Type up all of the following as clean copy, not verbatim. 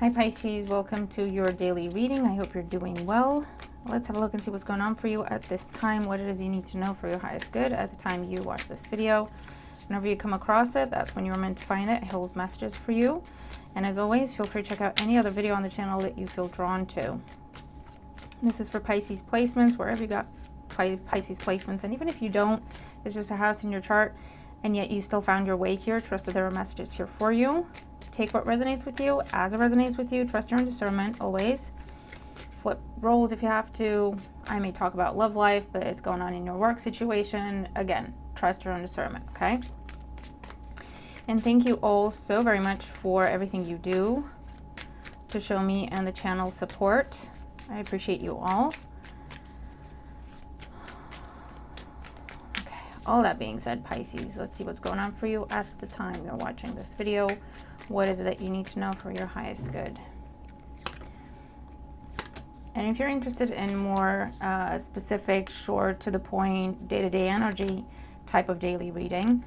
Hi Pisces, welcome to your daily reading. I hope you're doing well. Let's have a look and see what's going on for you at this time, what it is you need to know for your highest good at the time you watch this video. Whenever you come across it, that's when you're meant to find it. It holds messages for you. And as always, feel free to check out any other video on the channel that you feel drawn to. This is for Pisces placements, wherever you got Pisces placements. And even if you don't, it's just a house in your chart, and yet you still found your way here. Trust that there are messages here for you. Take what resonates with you as it resonates with you. Trust your own discernment always. Flip roles if you have to. I may talk about love life, but it's going on in your work situation. Again, trust your own discernment, okay? And thank you all so very much for everything you do to show me and the channel support. I appreciate you all. Okay, all that being said, Pisces, let's see what's going on for you at the time you're watching this video. What is it that you need to know for your highest good? And if you're interested in more specific, short, to the point, day-to-day energy type of daily reading,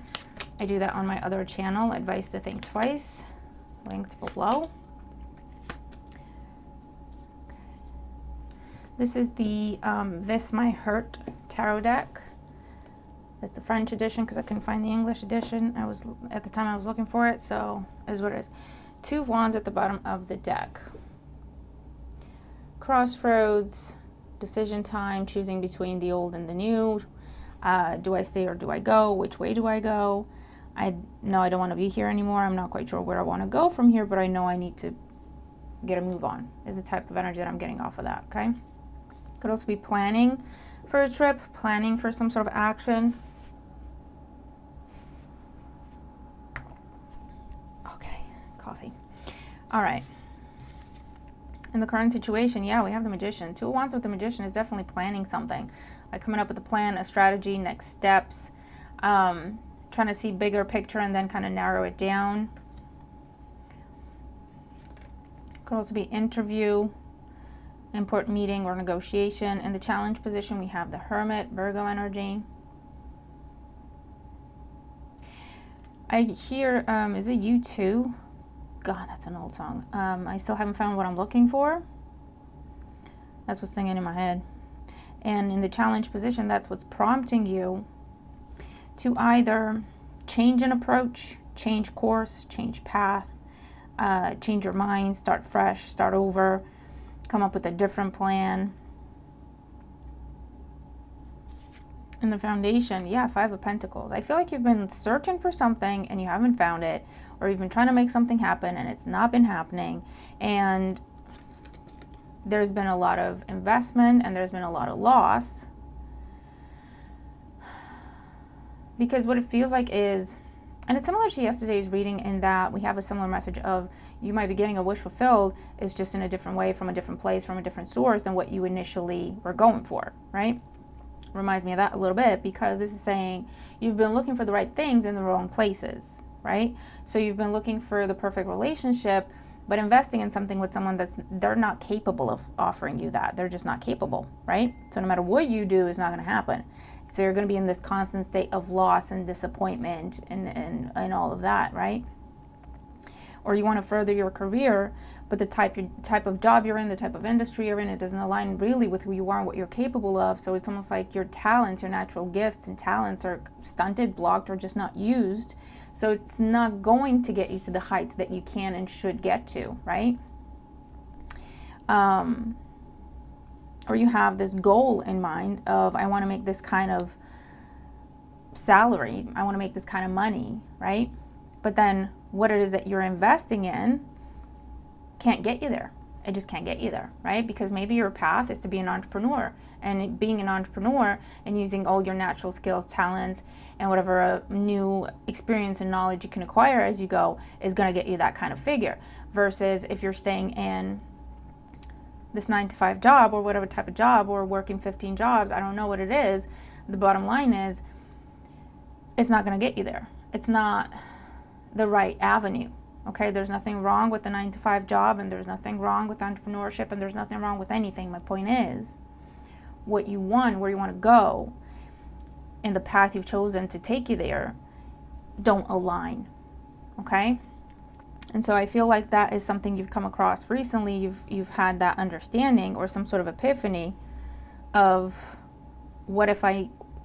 I do that on my other channel, Advice to Think Twice, linked below. This is the This My Hurt tarot deck. It's the French edition because I couldn't find the English edition. At the time I was looking for it, so is what it is. 2 of Wands at the bottom of the deck. Crossroads, decision time, choosing between the old and the new. Do I stay or do I go? Which way do I go? I know I don't want to be here anymore. I'm not quite sure where I want to go from here, but I know I need to get a move on, is the type of energy that I'm getting off of that, okay? Could also be planning for a trip, planning for some sort of action. Okay, coffee. All right. In the current situation, yeah, we have the Magician. 2 of Wands with the Magician is definitely planning something. Like coming up with a plan, a strategy, next steps. Trying to see bigger picture and then kind of narrow it down. Could also be interview, important meeting or negotiation. In the challenge position, we have the Hermit, Virgo energy. I hear, is it U2? God, that's an old song. I still haven't found what I'm looking for. That's what's singing in my head. And in the challenge position, that's what's prompting you to either change an approach, change course, change path, change your mind, start fresh, start over, come up with a different plan. In the foundation, yeah, 5 of Pentacles. I feel like you've been searching for something and you haven't found it, or you've been trying to make something happen and it's not been happening, and there's been a lot of investment and there's been a lot of loss. Because what it feels like is, and it's similar to yesterday's reading in that we have a similar message of you might be getting a wish fulfilled, is just in a different way, from a different place, from a different source than what you initially were going for, right? Reminds me of that a little bit, because this is saying you've been looking for the right things in the wrong places, right? So you've been looking for the perfect relationship, but investing in something with someone they're not capable of offering you that. They're just not capable, right? So no matter what you do, it's not going to happen. So you're going to be in this constant state of loss and disappointment and all of that, right? Or you want to further your career, but the type of job you're in, the type of industry you're in, it doesn't align really with who you are and what you're capable of. So it's almost like your talents, your natural gifts and talents are stunted, blocked, or just not used. So it's not going to get you to the heights that you can and should get to, right? Or you have this goal in mind of, I want to make this kind of salary, I want to make this kind of money, right? But then what it is that you're investing in can't get you there. It just can't get you there, right? Because maybe your path is to be an entrepreneur, and being an entrepreneur and using all your natural skills, talents, and whatever new experience and knowledge you can acquire as you go is going to get you that kind of figure. Versus if you're staying in this 9-to-5 job, or whatever type of job, or working 15 jobs, I don't know what it is. The bottom line is, it's not going to get you there. It's not the right avenue. Okay, there's nothing wrong with the 9-to-5 job, and there's nothing wrong with entrepreneurship, and there's nothing wrong with anything. My point is, what you want, where you want to go, and the path you've chosen to take you there don't align. Okay? And so I feel like that is something you've come across recently. You've had that understanding or some sort of epiphany of,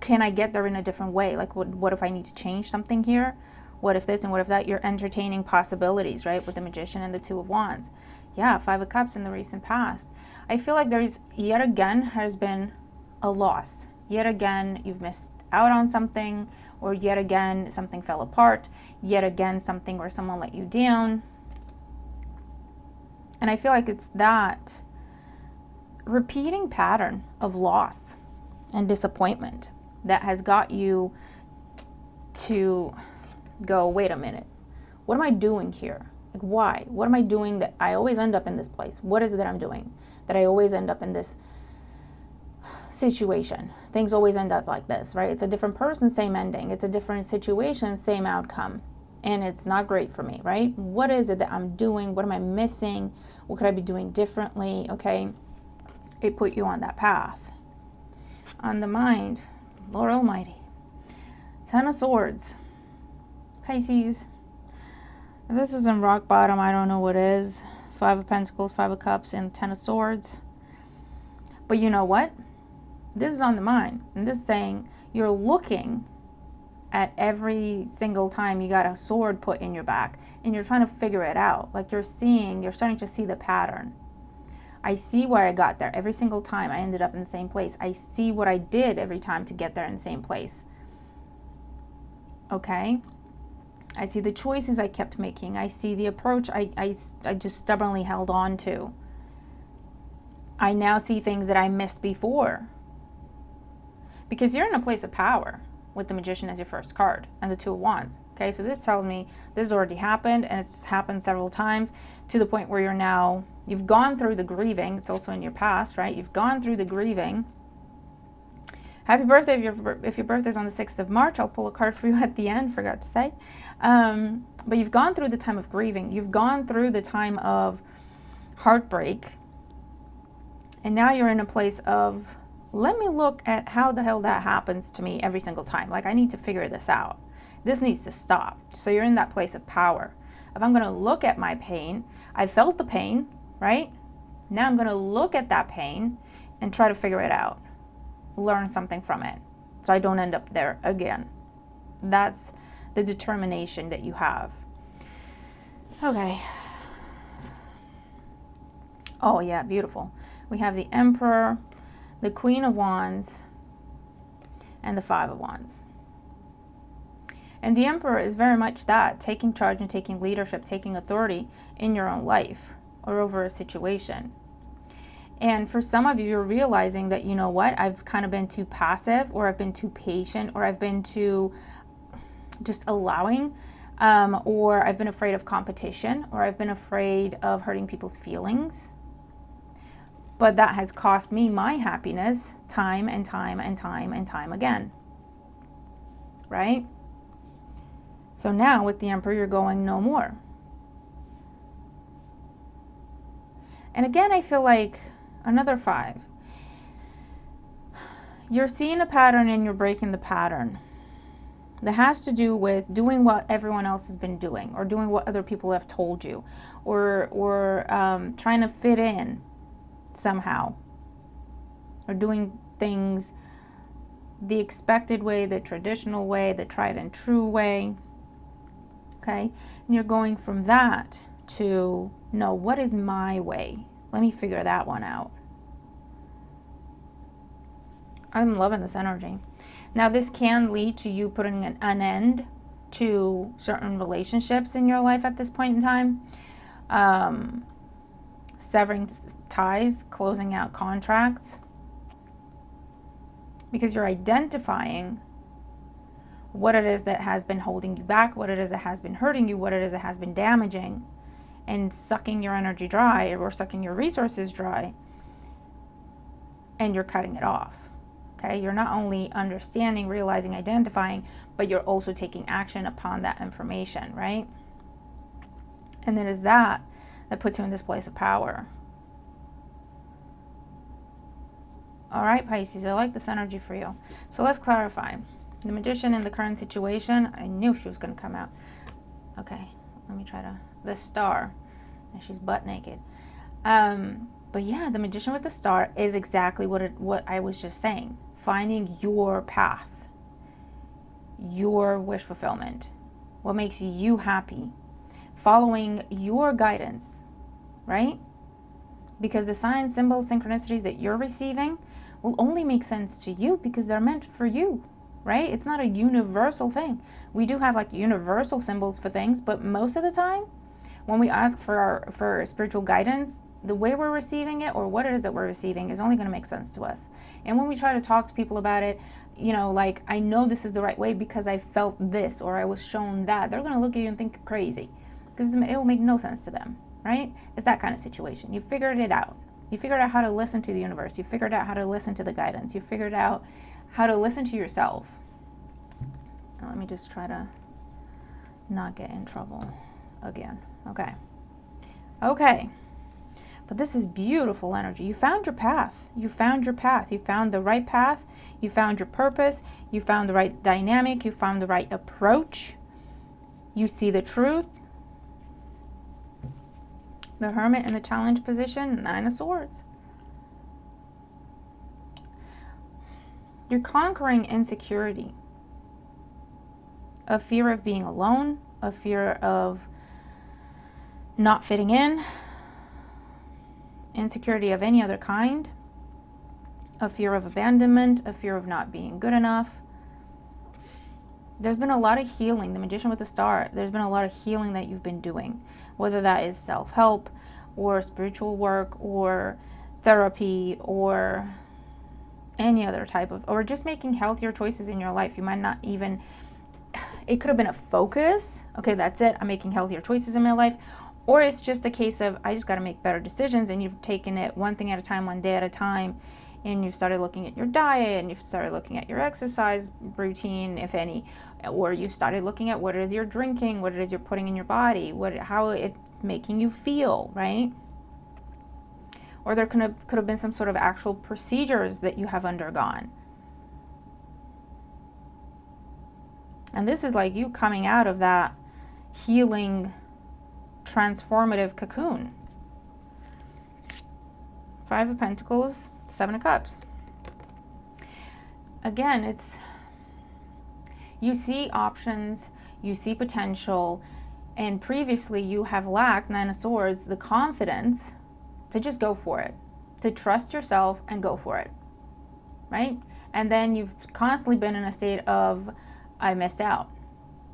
can I get there in a different way? Like, what if I need to change something here? What if this and what if that? You're entertaining possibilities, right? With the Magician and the Two of Wands. Yeah, Five of Cups in the recent past. I feel like there's, yet again, has been a loss. Yet again, you've missed out on something, or yet again, something fell apart. Yet again, something where someone let you down. And I feel like it's that repeating pattern of loss and disappointment that has got you to go, wait a minute, what am I doing here? Like, why? What am I doing that I always end up in this place? What is it that I'm doing that I always end up in this situation? Things always end up like this, right? It's a different person, same ending. It's a different situation, same outcome. And it's not great for me, right? What is it that I'm doing? What am I missing? What could I be doing differently? Okay. It put you on that path. On the mind, Lord Almighty. Ten of Swords. Pisces. If this isn't rock bottom, I don't know what is. Five of Pentacles, Five of Cups, and Ten of Swords. But you know what? This is on the mind. And this is saying you're looking at every single time you got a sword put in your back and you're trying to figure it out. Like, you're starting to see the pattern. I see why I got there. Every single time I ended up in the same place. I see what I did every time to get there in the same place. Okay? I see the choices I kept making. I see the approach I just stubbornly held on to. I now see things that I missed before. Because you're in a place of power with the Magician as your first card and the Two of Wands. Okay, so this tells me this has already happened, and it's happened several times to the point where you've gone through the grieving. It's also in your past, right? You've gone through the grieving. Happy birthday if your birthday's on the 6th of March. I'll pull a card for you at the end, forgot to say. But you've gone through the time of grieving. You've gone through the time of heartbreak. And now you're in a place of, let me look at how the hell that happens to me every single time. Like, I need to figure this out. This needs to stop. So you're in that place of power. If I'm going to look at my pain, I felt the pain, right? Now I'm going to look at that pain and try to figure it out. Learn something from it so I don't end up there again. That's the determination that you have. Okay. Oh, yeah, beautiful. We have the Emperor, the Queen of Wands, and the Five of Wands. And the Emperor is very much that, taking charge and taking leadership, taking authority in your own life or over a situation. And for some of you, you're realizing that, you know what, I've kind of been too passive, or I've been too patient, or I've been too just allowing, or I've been afraid of competition, or I've been afraid of hurting people's feelings. But that has cost me my happiness time and time and time and time again. Right? So now with the Emperor, you're going no more. And again, I feel like another 5. You're seeing a pattern and you're breaking the pattern. That has to do with doing what everyone else has been doing, or doing what other people have told you, or trying to fit in somehow, or doing things the expected way, the traditional way, the tried and true way. Okay, and you're going from that to, no, what is my way? Let me figure that one out. I'm loving this energy. Now, this can lead to you putting an end to certain relationships in your life at this point in time. Severing ties, closing out contracts. Because you're identifying what it is that has been holding you back, what it is that has been hurting you, what it is that has been damaging, and sucking your energy dry, or sucking your resources dry, and you're cutting it off. Okay, you're not only understanding, realizing, identifying, but you're also taking action upon that information, right? And it is that puts you in this place of power. All right, Pisces, I like this energy for you. So let's clarify. The Magician in the current situation, I knew she was going to come out. Okay, let me try to the Star. And she's butt naked. But yeah, the Magician with the Star is exactly what I was just saying. Finding your path, your wish fulfillment, what makes you happy, following your guidance, right? Because the signs, symbols, synchronicities that you're receiving will only make sense to you because they're meant for you, right? It's not a universal thing. We do have like universal symbols for things, but most of the time, when we ask for spiritual guidance, the way we're receiving it or what it is that we're receiving is only going to make sense to us. And when we try to talk to people about it, like, I know this is the right way because I felt this or I was shown that, they're going to look at you and think you're crazy because it will make no sense to them, right? It's that kind of situation. You figured it out. You figured out how to listen to the universe. You figured out how to listen to the guidance. You figured out how to listen to yourself. Now, let me just try to not get in trouble again. Okay. But this is beautiful energy. You found your path. You found your path. You found the right path. You found your purpose. You found the right dynamic. You found the right approach. You see the truth. The Hermit in the challenge position, 9 of Swords. You're conquering insecurity. A fear of being alone. A fear of not fitting in. Insecurity of any other kind. A fear of abandonment. A fear of not being good enough. There's been a lot of healing. The Magician with the Star, there's been a lot of healing that you've been doing. Whether that is self-help or spiritual work or therapy or any other type of, or just making healthier choices in your life. You might not even, it could have been a focus. Okay, that's it. I'm making healthier choices in my life. Or it's just a case of, I just got to make better decisions, and you've taken it one thing at a time, one day at a time, and you've started looking at your diet, and you've started looking at your exercise routine, if any, or you've started looking at what it is you're drinking, what it is you're putting in your body, how it's making you feel, right? Or there could have been some sort of actual procedures that you have undergone. And this is like you coming out of that healing, transformative cocoon. 5 of Pentacles, 7 of Cups. Again, it's, you see options, you see potential, and previously you have lacked, 9 of Swords, the confidence to just go for it, to trust yourself and go for it, right? And then you've constantly been in a state of, I missed out.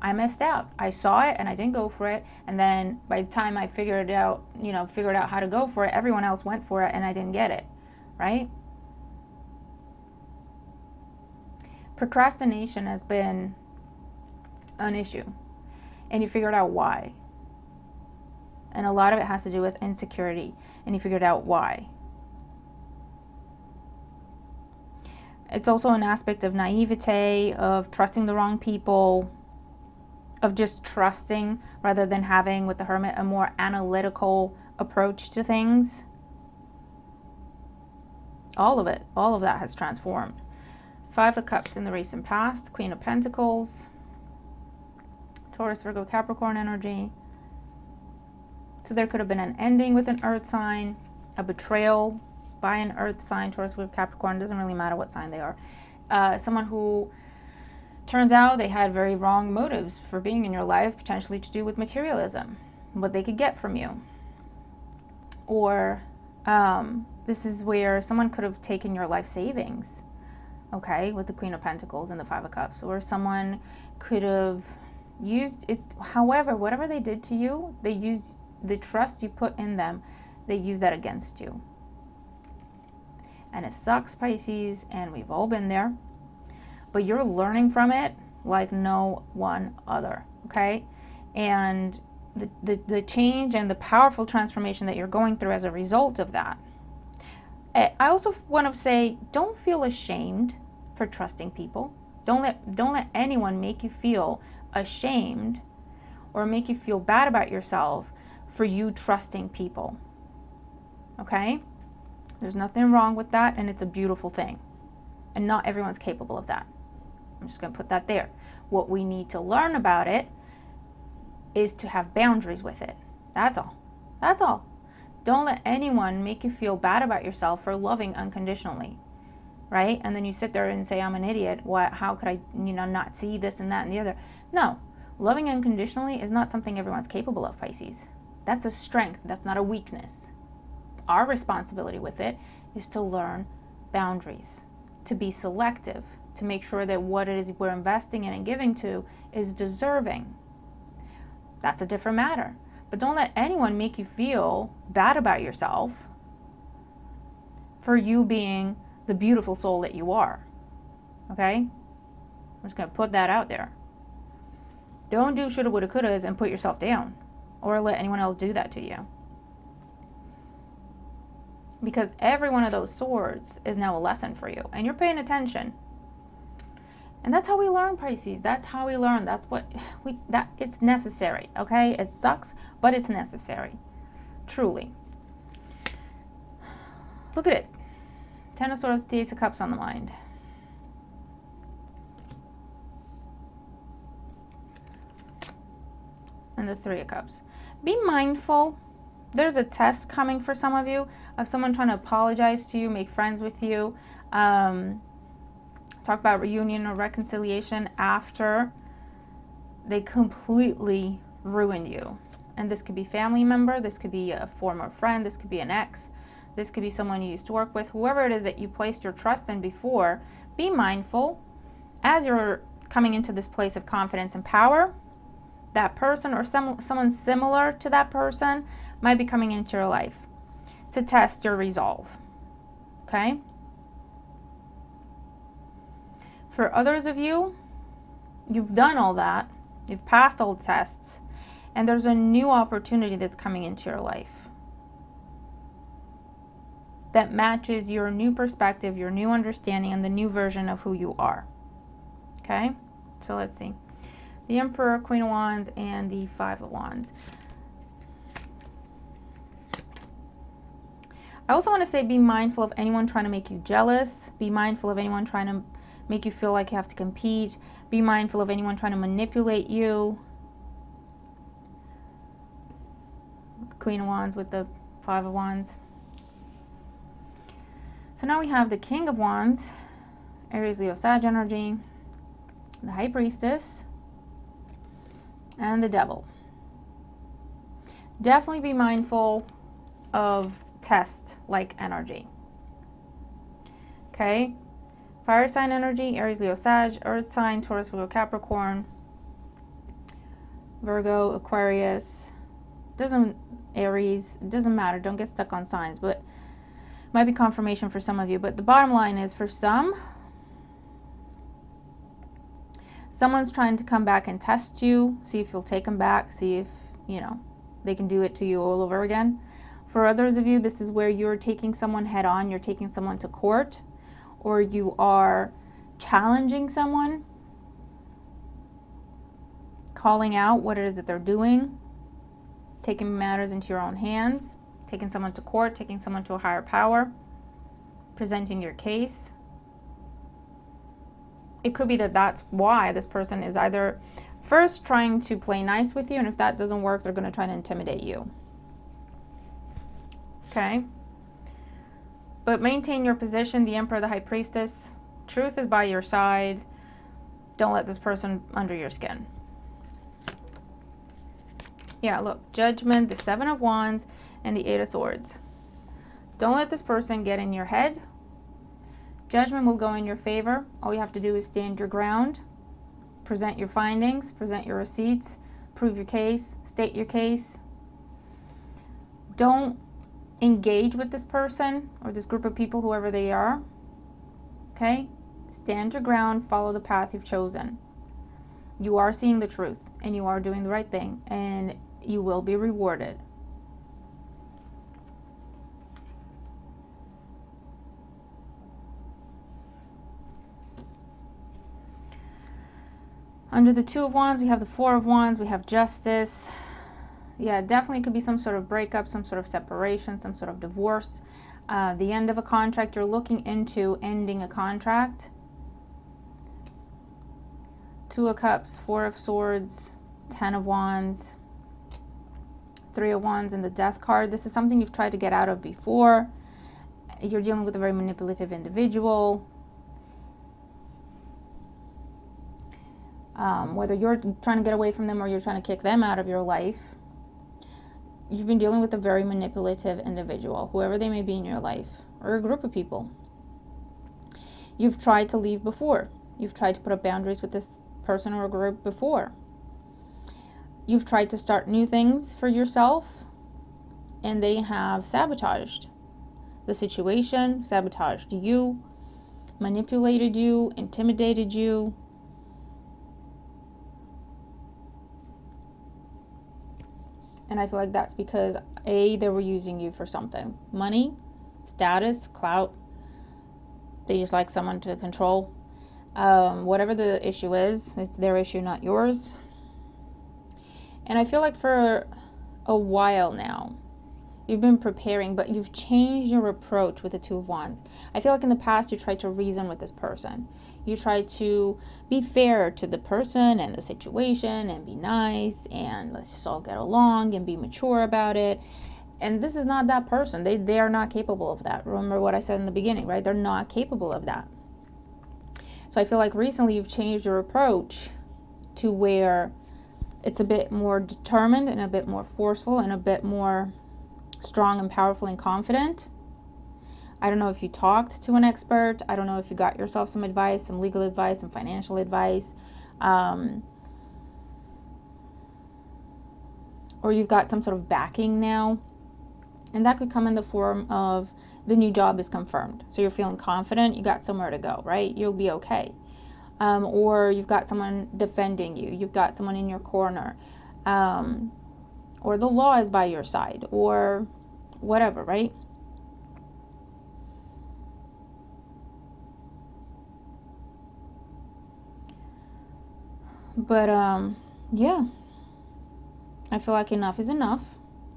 I saw it and I didn't go for it. And then by the time I figured out how to go for it, everyone else went for it and I didn't get it, right? Procrastination has been an issue, and you figured out why. And a lot of it has to do with insecurity, and you figured out why. It's also an aspect of naivete, of trusting the wrong people, of just trusting rather than having, with the Hermit, a more analytical approach to things. All of that has transformed. 5 of Cups in the recent past, Queen of Pentacles, Taurus, Virgo, Capricorn energy. So there could have been an ending with an earth sign, a betrayal by an earth sign, Taurus, Virgo, Capricorn, doesn't really matter what sign they are. Someone who turns out they had very wrong motives for being in your life, potentially to do with materialism, what they could get from you. Or this is where someone could have taken your life savings, okay, with the Queen of Pentacles and the 5 of Cups. Or someone could have used, however, whatever they did to you, they used the trust you put in them, they use that against you. And it sucks, Pisces, and we've all been there. But you're learning from it like no one other, okay? And the change and the powerful transformation that you're going through as a result of that. I also want to say, don't feel ashamed for trusting people. Don't let anyone make you feel ashamed or make you feel bad about yourself for you trusting people, okay? There's nothing wrong with that, and it's a beautiful thing. And not everyone's capable of that. I'm just going to put that there. What we need to learn about it is to have boundaries with it. That's all. That's all. Don't let anyone make you feel bad about yourself for loving unconditionally, right? And then you sit there and say, I'm an idiot. What? How could I, not see this and that and the other? No. Loving unconditionally is not something everyone's capable of, Pisces. That's a strength. That's not a weakness. Our responsibility with it is to learn boundaries, to be selective, to make sure that what it is we're investing in and giving to is deserving. That's a different matter. But don't let anyone make you feel bad about yourself for you being the beautiful soul that you are. Okay? I'm just going to put that out there. Don't do shoulda, woulda, couldas and put yourself down, or let anyone else do that to you. Because every one of those swords is now a lesson for you, and you're paying attention. And that's how we learn, Pisces. That's how we learn. That's what it's necessary, okay? It sucks, but it's necessary. Truly. Look at it. Ten of Swords, the Ace of Cups on the mind. And the Three of Cups. Be mindful. There's a test coming for some of you of someone trying to apologize to you, make friends with you, talk about reunion or reconciliation after they completely ruined you. And this could be family member, this could be a former friend, this could be an ex, this could be someone you used to work with, whoever it is that you placed your trust in before. Be mindful as you're coming into this place of confidence and power. That person or someone similar to that person might be coming into your life to test your resolve. Okay? For others of you, you've done all that. You've passed all the tests. And there's a new opportunity that's coming into your life that matches your new perspective, your new understanding, and the new version of who you are. Okay? So let's see. The Emperor, Queen of Wands, and the Five of Wands. I also want to say be mindful of anyone trying to make you jealous. Be mindful of anyone trying to make you feel like you have to compete. Be mindful of anyone trying to manipulate you. Queen of Wands with the Five of Wands. So now we have the King of Wands, Aries, Leo, Sag energy, the High Priestess, and the Devil. Definitely be mindful of test-like energy. Okay? Fire sign energy, Aries, Leo, Sag, Earth sign, Taurus, Virgo, Capricorn, Virgo, Aquarius, Aries, it doesn't matter, don't get stuck on signs, but it might be confirmation for some of you. But the bottom line is, for some, someone's trying to come back and test you, see if you'll take them back, see if, they can do it to you all over again. For others of you, this is where you're taking someone head on, you're taking someone to court, or you are challenging someone, calling out what it is that they're doing, taking matters into your own hands, taking someone to court, taking someone to a higher power, presenting your case. It could be that that's why this person is either first trying to play nice with you, and if that doesn't work, they're going to try to intimidate you. Okay? But maintain your position, the Emperor, the High Priestess. Truth is by your side. Don't let this person under your skin. Yeah, look, Judgment, the Seven of Wands, and the Eight of Swords. Don't let this person get in your head. Judgment will go in your favor. All you have to do is stand your ground, present your findings, present your receipts, prove your case, state your case. Don't engage with this person or this group of people, whoever they are. Okay? Stand your ground, follow the path you've chosen. You are seeing the truth, and you are doing the right thing, and you will be rewarded. Under the Two of Wands, we have the Four of Wands, we have Justice. Yeah, definitely could be some sort of breakup, some sort of separation, some sort of divorce. The end of a contract. You're looking into ending a contract. Two of Cups, Four of Swords, Ten of Wands, Three of Wands and the Death card. This is something you've tried to get out of before. You're dealing with a very manipulative individual. Whether you're trying to get away from them or you're trying to kick them out of your life, you've been dealing with a very manipulative individual, whoever they may be in your life, or a group of people. You've tried to leave before. You've tried to put up boundaries with this person or a group before. You've tried to start new things for yourself, and they have sabotaged the situation, sabotaged you, manipulated you, intimidated you. And I feel like that's because, A, they were using you for something. Money, status, clout. They just like someone to control. Whatever the issue is, it's their issue, not yours. And I feel like for a while now, you've been preparing, but you've changed your approach with the Two of Wands. I feel like in the past, you tried to reason with this person. You tried to be fair to the person and the situation and be nice and let's just all get along and be mature about it. And this is not that person. They are not capable of that. Remember what I said in the beginning, right? They're not capable of that. So I feel like recently you've changed your approach to where it's a bit more determined and a bit more forceful and a bit more strong and powerful and confident. I don't know if you talked to an expert. I don't know if you got yourself some advice, some legal advice, some financial advice. Or you've got some sort of backing now. And that could come in the form of the new job is confirmed. So you're feeling confident, you got somewhere to go, right? You'll be okay. Or you've got someone defending you. You've got someone in your corner. Or the law is by your side. Or whatever, right? But, yeah. I feel like enough is enough.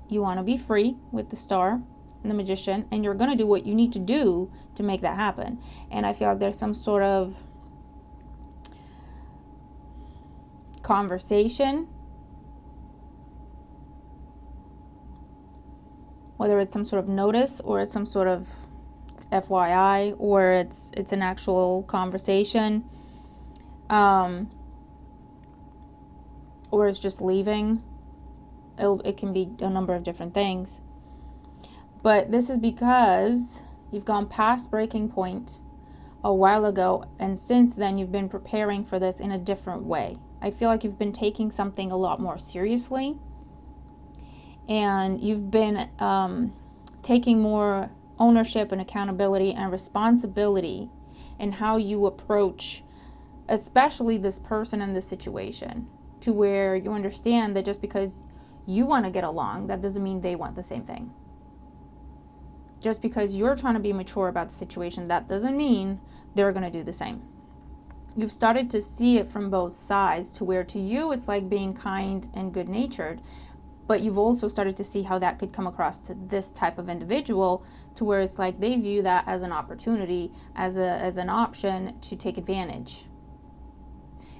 You want to be free with the Star and the Magician, and you're going to do what you need to do to make that happen. And I feel like there's some sort of conversation, whether it's some sort of notice or it's some sort of FYI or it's an actual conversation, or it's just leaving. It can be a number of different things. But this is because you've gone past breaking point a while ago, and since then you've been preparing for this in a different way. I feel like you've been taking something a lot more seriously, and you've been taking more ownership and accountability and responsibility in how you approach, especially this person and this situation, to where you understand that just because you want to get along, that doesn't mean they want the same thing. Just because you're trying to be mature about the situation, that doesn't mean they're going to do the same. You've started to see it from both sides, to where to you it's like being kind and good-natured, but you've also started to see how that could come across to this type of individual, to where it's like they view that as an opportunity, as an option to take advantage.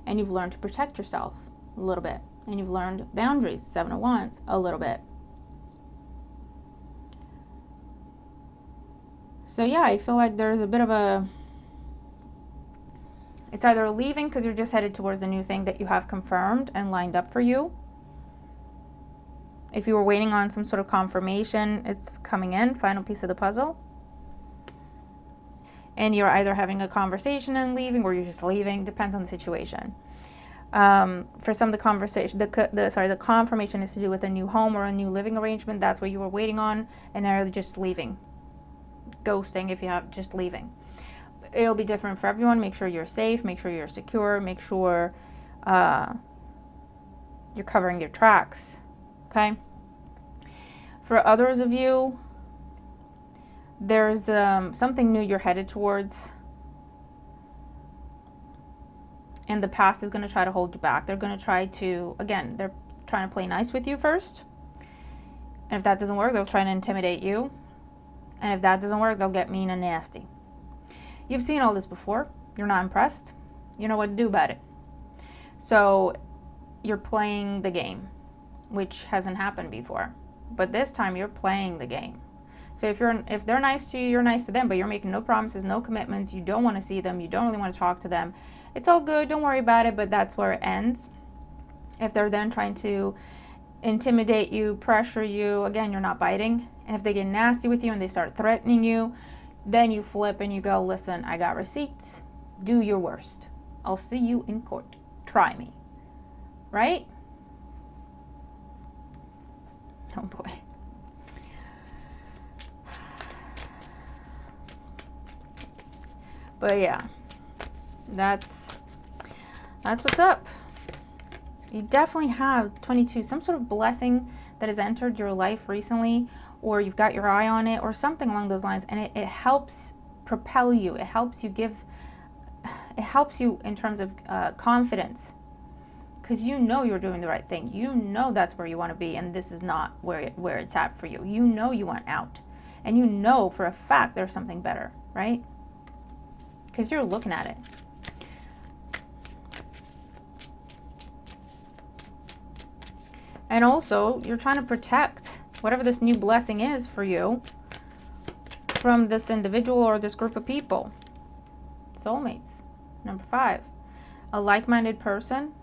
And you've learned to protect yourself a little bit. And you've learned boundaries, Seven of Wands, a little bit. So yeah, I feel like there's a bit of a... It's either leaving because you're just headed towards the new thing that you have confirmed and lined up for you. If you were waiting on some sort of confirmation, it's coming in, final piece of the puzzle. And you're either having a conversation and leaving, or you're just leaving, depends on the situation. For some, the conversation, the confirmation is to do with a new home or a new living arrangement. That's what you were waiting on, and now you're just leaving. Ghosting, if you have, just leaving. It'll be different for everyone. Make sure you're safe. Make sure you're secure. Make sure you're covering your tracks. Okay? For others of you, there's something new you're headed towards. And the past is going to try to hold you back. They're going to try to, again, they're trying to play nice with you first. And if that doesn't work, they'll try to intimidate you. And if that doesn't work, they'll get mean and nasty. You've seen all this before. You're not impressed. You know what to do about it. So you're playing the game, which hasn't happened before. but this time you're playing the game. So if they're nice to you, you're nice to them, but you're making no promises, no commitments. You don't want to see them. You don't really want to talk to them. It's all good. Don't worry about it, but that's where it ends. If they're then trying to intimidate you, pressure you, again, you're not biting. And if they get nasty with you and they start threatening you, then you flip and you go, listen, I got receipts. Do your worst. I'll see you in court. Try me. Right? Oh boy. But yeah, that's what's up. You definitely have 22, some sort of blessing that has entered your life recently, or you've got your eye on it, or something along those lines, and it helps propel you. It helps you in terms of confidence, because you know you're doing the right thing. You know that's where you want to be, and this is not where it's at for you. You know you want out, and you know for a fact there's something better, right? Because you're looking at it. And also, you're trying to protect whatever this new blessing is for you from this individual or this group of people. Soulmates. Number 5. A like-minded person,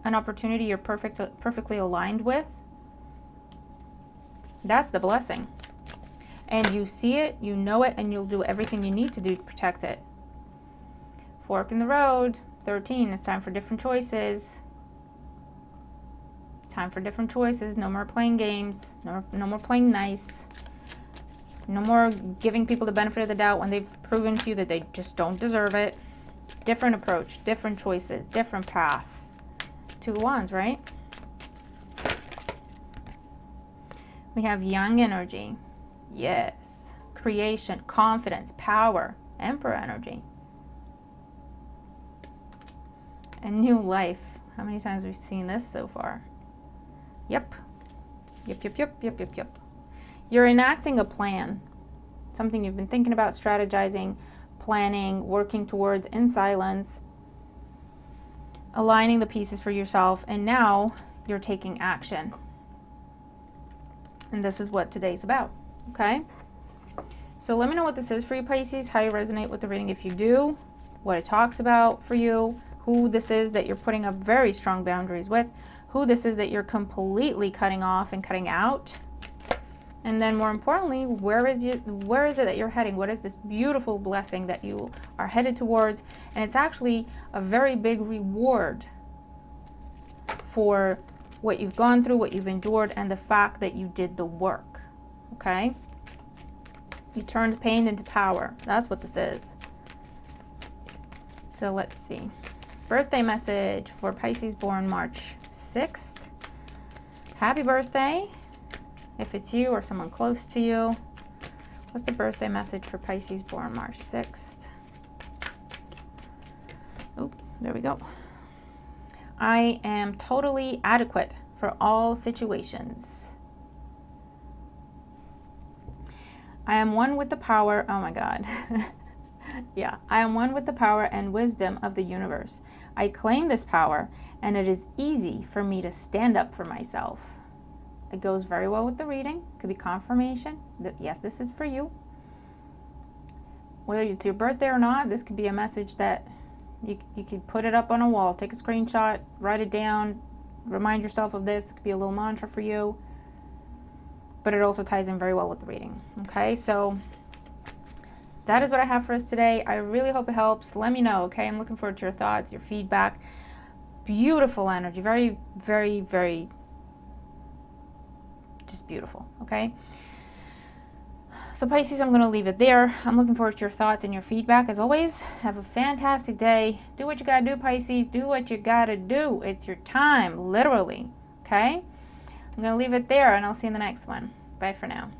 an opportunity you're perfectly aligned with. That's the blessing. And you see it, you know it, and you'll do everything you need to do to protect it. Fork in the road. 13. It's time for different choices. Time for different choices. No more playing games. No more playing nice. No more giving people the benefit of the doubt when they've proven to you that they just don't deserve it. Different approach, different choices, different path. 2 wands, right? We have young energy. Yes. Creation, confidence, power, Emperor energy. And new life. How many times have we seen this so far? Yep. Yep. You're enacting a plan. Something you've been thinking about, strategizing, planning, working towards in silence, aligning the pieces for yourself, and now you're taking action. And this is what today's about, okay? So let me know what this is for you, Pisces, how you resonate with the reading if you do, what it talks about for you, who this is that you're putting up very strong boundaries with, who this is that you're completely cutting off and cutting out. And then more importantly, where is it that you're heading? What is this beautiful blessing that you are headed towards? And it's actually a very big reward for what you've gone through, what you've endured, and the fact that you did the work, okay? You turned pain into power. That's what this is. So let's see. Birthday message for Pisces born March 6th. Happy birthday. If it's you or someone close to you. What's the birthday message for Pisces born March 6th? Oh, there we go. I am totally adequate for all situations. I am one with the power. Oh my God. Yeah, I am one with the power and wisdom of the universe. I claim this power, and it is easy for me to stand up for myself. It goes very well with the reading. Could be confirmation that, yes, this is for you. Whether it's your birthday or not, this could be a message that you could put it up on a wall. Take a screenshot, write it down, remind yourself of this. It could be a little mantra for you. But it also ties in very well with the reading. Okay, so that is what I have for us today. I really hope it helps. Let me know, okay? I'm looking forward to your thoughts, your feedback. Beautiful energy. Very, very, very just beautiful, okay? So Pisces, I'm going to leave it there. I'm looking forward to your thoughts and your feedback. As always, have a fantastic day. Do what you got to do, Pisces. Do what you got to do. It's your time, literally, okay? I'm going to leave it there, and I'll see you in the next one. Bye for now.